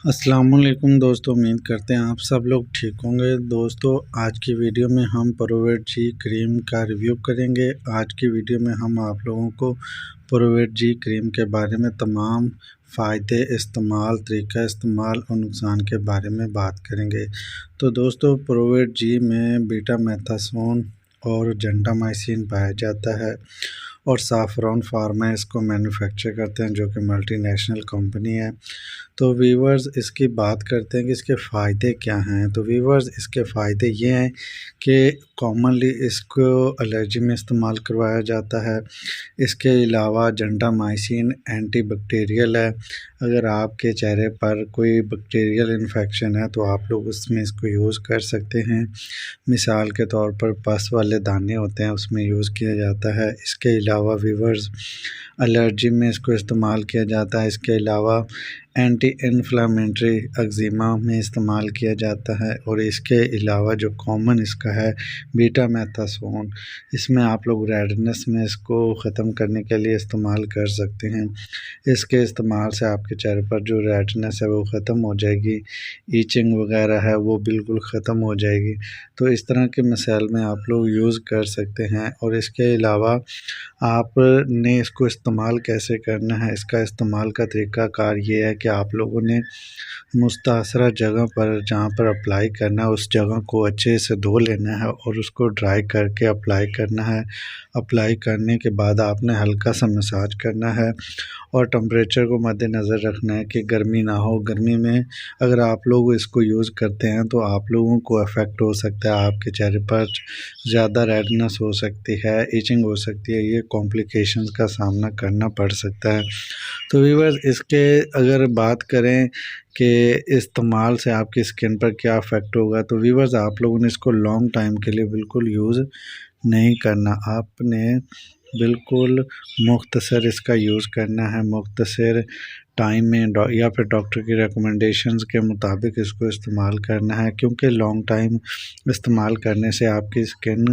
अस्सलामुअलैकुम दोस्तों, उम्मीद करते हैं आप सब लोग ठीक होंगे। दोस्तों, आज की वीडियो में हम प्रोवेट जी क्रीम का रिव्यू करेंगे। आज की वीडियो में हम आप लोगों को प्रोवेट जी क्रीम के बारे में तमाम फ़ायदे, इस्तेमाल, तरीका इस्तेमाल और नुकसान के बारे में बात करेंगे। तो दोस्तों, प्रोवेट जी में बीटामेथासोन और जेंटामाइसिन पाया जाता है और सैफरॉन फार्मा इसको मैन्युफैक्चर करते हैं, जो कि मल्टीनेशनल कंपनी है। तो वीवर्स, इसकी बात करते हैं कि इसके फ़ायदे क्या हैं। तो वीवर्स, इसके फ़ायदे ये हैं कि कॉमनली इसको एलर्जी में इस्तेमाल करवाया जाता है। इसके अलावा जेंटामाइसिन एंटीबैक्टीरियल है। अगर आपके चेहरे पर कोई बैक्टीरियल इन्फेक्शन है तो आप लोग उसमें इसको यूज़ कर सकते हैं। मिसाल के तौर पर पस वाले दाने होते हैं, उसमें यूज़ किया जाता है। इसके अलावा वीवर्स, एलर्जी में इसको इस्तेमाल किया जाता है। इसके अलावा एंटी इन्फ्लामेटरी एक्जिमा में इस्तेमाल किया जाता है। और इसके अलावा जो कॉमन इसका है बीटामेथासोन, इसमें आप लोग रेडनेस में इसको ख़त्म करने के लिए इस्तेमाल कर सकते हैं। इसके इस्तेमाल से आपके चेहरे पर जो रेडनेस है वो ख़त्म हो जाएगी, ईचिंग वगैरह है वो बिल्कुल ख़त्म हो जाएगी। तो इस तरह के मसाइल में आप लोग यूज़ कर सकते हैं। और इसके अलावा आपने इसको इस्तेमाल कैसे करना है, इसका इस्तेमाल का तरीक़ाकार ये है कि आप लोगों ने मुस्तासरा जगह पर जहाँ पर अप्लाई करना है उस जगह को अच्छे से धो लेना है और उसको ड्राई करके अप्लाई करना है। अप्लाई करने के बाद आपने हल्का सा मसाज करना है और टेम्परेचर को मद्देनज़र रखना है कि गर्मी ना हो। गर्मी में अगर आप लोग इसको यूज़ करते हैं तो आप लोगों को इफ़ेक्ट हो सकता है, आपके चेहरे पर ज़्यादा रेडनेस हो सकती है, ईचिंग हो सकती है, ये कॉम्प्लिकेशंस का सामना करना पड़ सकता है। तो व्यूअर्स, इसके अगर बात करें कि इस्तेमाल से आपकी स्किन पर क्या इफ़ेक्ट होगा, तो व्यूअर्स आप लोगों ने इसको लॉन्ग टाइम के लिए बिल्कुल यूज़ नहीं करना। आपने बिल्कुल मुख्तसर इसका यूज़ करना है, मुख्तसर टाइम में या फिर डॉक्टर की रिकमेंडेशंस के मुताबिक इसको इस्तेमाल करना है, क्योंकि लॉन्ग टाइम इस्तेमाल करने से आपकी स्किन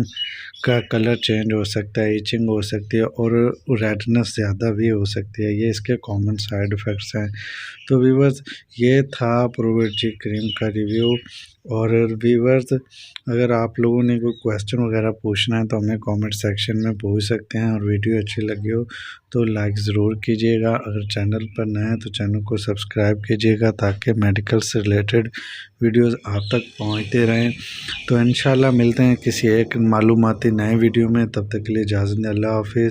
का कलर चेंज हो सकता है, ईचिंग हो सकती है और रेडनेस ज़्यादा भी हो सकती है। ये इसके कॉमन साइड इफ़ेक्ट्स हैं। तो व्यूअर्स, ये था प्रोवेट जी क्रीम का रिव्यू। और व्यूअर्स, अगर आप लोगों ने कोई क्वेश्चन वगैरह पूछना है तो हमें कमेंट सेक्शन में पूछ सकते हैं। और वीडियो अच्छी लगी हो तो लाइक ज़रूर कीजिएगा। अगर चैनल पर नए हैं तो चैनल को सब्सक्राइब कीजिएगा ताकि मेडिकल से रिलेटेड वीडियोस आप तक पहुंचते रहें। तो इंशाल्लाह मिलते हैं किसी एक मालूमाती नए वीडियो में। तब तक के लिए इजाज़त दें। अल्लाह हाफ़िज़।